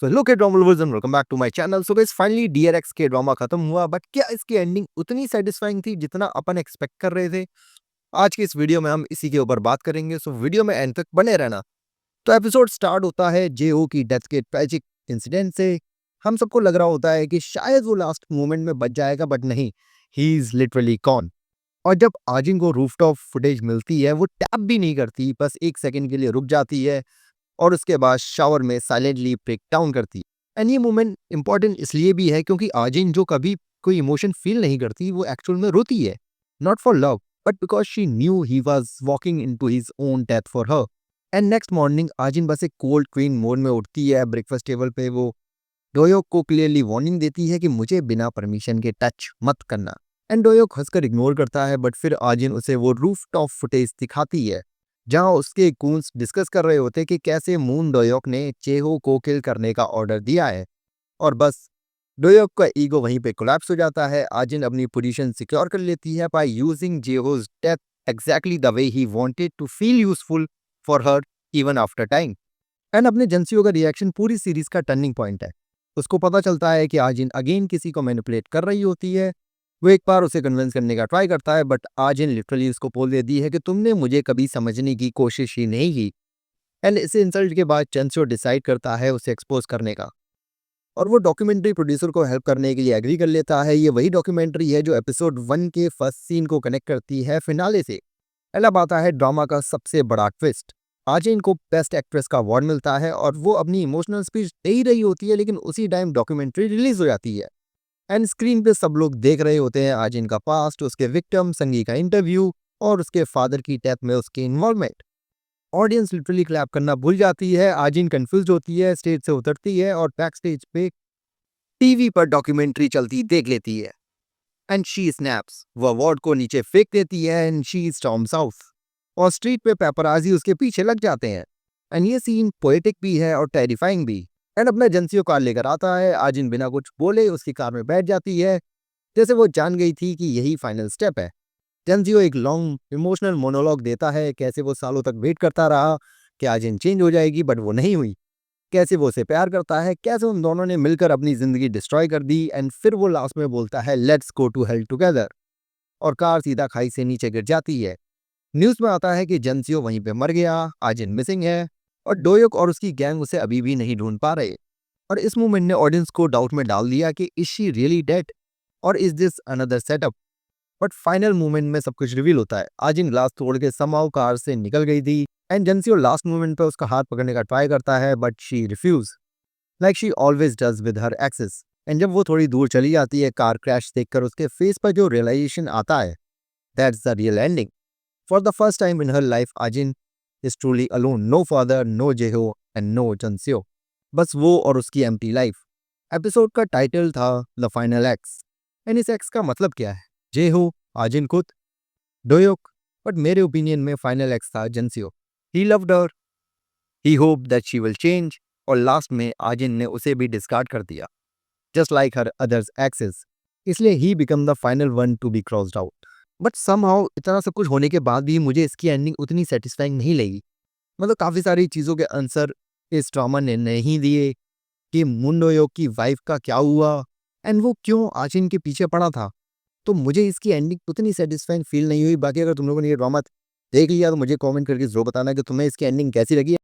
सो hello के drama lovers and welcome back to my channel. So guys finally DRX के drama खत्म हुआ, but क्या इसकी एंडिंग उतनी सेटिस्फाइंग थी जितना अपन एक्सपेक्ट कर रहे थे? आज की इस वीडियो में हम इसी के ऊपर बात करेंगे, सो वीडियो में एंड तक बने रहना। तो एपिसोड स्टार्ट होता है जेओ की डेथ के ट्रेजिक इंसिडेंट से। हम सबको लग रहा होता है कि शायद वो लास्ट मोमेंट में बच जाएगा, बट नहीं, ही इज लिटरली गॉन। और जब आजिन को रूफटॉप फुटेज मिलती है, वो टैप भी नहीं करती, बस एक सेकंड के लिए रुक जाती है और उसके बाद शावर में साइलेंटली ब्रेक डाउन करती है। एंड ये मोमेंट इंपॉर्टेंट इसलिए भी है क्योंकि आजिन जो कभी कोई इमोशन फील नहीं करती, वो एक्चुअल में रोती है, not for love but because she knew he was walking into his own death for her. And next morning Ajin बस एक कोल्ड क्वीन मोड में उठती है। ब्रेकफास्ट टेबल पे वो डोयोक को क्लियरली वार्निंग देती है कि मुझे बिना परमिशन के टच मत करना। एंड डोयोक हंसकर इग्नोर करता है, बट फिर आजिन उसे वो रूफ टॉप फुटेज दिखाती है जहां उसके कून्स डिस्कस कर रहे होते कि कैसे मून डोयोक ने चेहो को किल करने का ऑर्डर दिया है। और बस डोयोक का ईगो वहीं पे कोलैप्स हो जाता है। आजिन अपनी पोजीशन सिक्योर कर लेती है by using Jeho's death exactly the way he wanted to feel useful for her even after time. And अपने जेंसियो का रिएक्शन पूरी सीरीज का टर्निंग पॉइंट है। उसको पता चलता है कि आजिन अगेन किसी को मैनिपुलेट कर रही होती है। वो एक बार उसे कन्विंस करने का ट्राई करता है, बट आजिन लिटरली उसको बोल देती है कि तुमने मुझे कभी समझने की कोशिश ही नहीं की। एंड इस इंसल्ट के बाद जेंसियो डिसाइड करता है उसे एक्सपोज करने का, और वो डॉक्यूमेंट्री प्रोड्यूसर को हेल्प करने के लिए एग्री कर लेता है। ये वही डॉक्यूमेंट्री है जो एपिसोड 1 के फर्स्ट सीन को कनेक्ट करती है फिनाले से। अब आता है ड्रामा का सबसे बड़ा ट्विस्ट। आजिन को बेस्ट एक्ट्रेस का अवार्ड मिलता है और वो अपनी इमोशनल स्पीच दे ही रही होती है, लेकिन उसी टाइम डॉक्यूमेंट्री रिलीज हो जाती है। एंड स्क्रीन पे सब लोग देख रहे होते हैं आजिन का पास्ट, उसके विक्टिम संगी का इंटरव्यू और उसके फादर की डेथ में उसकी इन्वॉल्वमेंट। ऑडियंस लिटरली क्लैप करना भूल जाती है। आजिन कंफ्यूज होती है, स्टेज से उतरती है और बैक स्टेज पे टीवी पर डॉक्यूमेंट्री चलती देख लेती है। एंड शी स्नैप्स, वो अवार्ड को नीचे फेंक देती है एंड शी स्टॉर्म्स आउट। और स्ट्रीट पे पेपराजी उसके पीछे लग जाते हैं। एंड ये सीन पोएटिक भी है और टेरिफाइंग भी। एंड अपना एजेंसियों कार लेकर आता है। आजिन बिना कुछ बोले उसकी कार में बैठ जाती है, जैसे वो जान गई थी कि यही फाइनल स्टेप है। जेंजियो एक लॉन्ग इमोशनल मोनोलॉग देता है, कैसे वो सालों तक वेट करता रहा कि आजिन चेंज हो जाएगी, बट वो नहीं हुई। कैसे वो उसे प्यार करता है, कैसे उन दोनों ने मिलकर अपनी जिंदगी डिस्ट्रॉय कर दी। एंड फिर वो लास्ट में बोलता है let's go to hell together, और कार सीधा खाई से नीचे गिर जाती है। न्यूज में आता है कि जेंसियो वहीं पे मर गया, आजिन मिसिंग है, और डोयोक और उसकी गैंग उसे अभी भी नहीं ढूंढ पा रहे। और इस मूवमेंट ने ऑडियंस को डाउट में डाल दिया कि इज शी रियली डेड और is this another setup. But final movement में सब कुछ रिवील होता है। आजिन ग्लास तोड़ के समहाउ कार से निकल गई थी। एंड जेंसियो लास्ट मोमेंट पे उसका हाथ पकड़ने का ट्राई करता है, but she refuse like she always does with her access. एंड जब वो थोड़ी दूर चली जाती है, कार क्रैश देखकर उसके फेस पर जो रियलाइजेशन आता है, that's the real ending. For the first time in her life Ajin is truly alone, no father, no Jeho and no Jenseo, बस वो और उसकी एम्प्टी लाइफ। एपिसोड का टाइटल था द फाइनल एक्स। एंड इस X का मतलब क्या है? जेहो, आजिन खुद, डोयोक, बट मेरे ओपिनियन में फाइनल एक्स था Jenseo. He loved her, he hope that she will change, और लास्ट में आजिन ने उसे भी डिस्कार्ड कर दिया, जस्ट लाइक हर अदर्स एक्सेस। इसलिए he become the final one to be crossed out. But somehow इतना सब कुछ होने के बाद भी मुझे इसकी एंडिंग उतनी सेटिस्फाइंग नहीं लगी। मतलब काफ़ी सारी चीज़ों के आंसर इस ड्रामा ने नहीं दिए कि मुंडोयोक की वाइफ का क्या हुआ एंड वो क्यों आचिन के पीछे पड़ा था। तो मुझे इसकी एंडिंग उतनी सेटिस्फाइंग फील नहीं हुई। बाकी अगर तुम लोगों ने ये ड्रामा देख लिया तो मुझे कमेंट करके जरूर बताना कि तुम्हें इसकी एंडिंग कैसी लगी।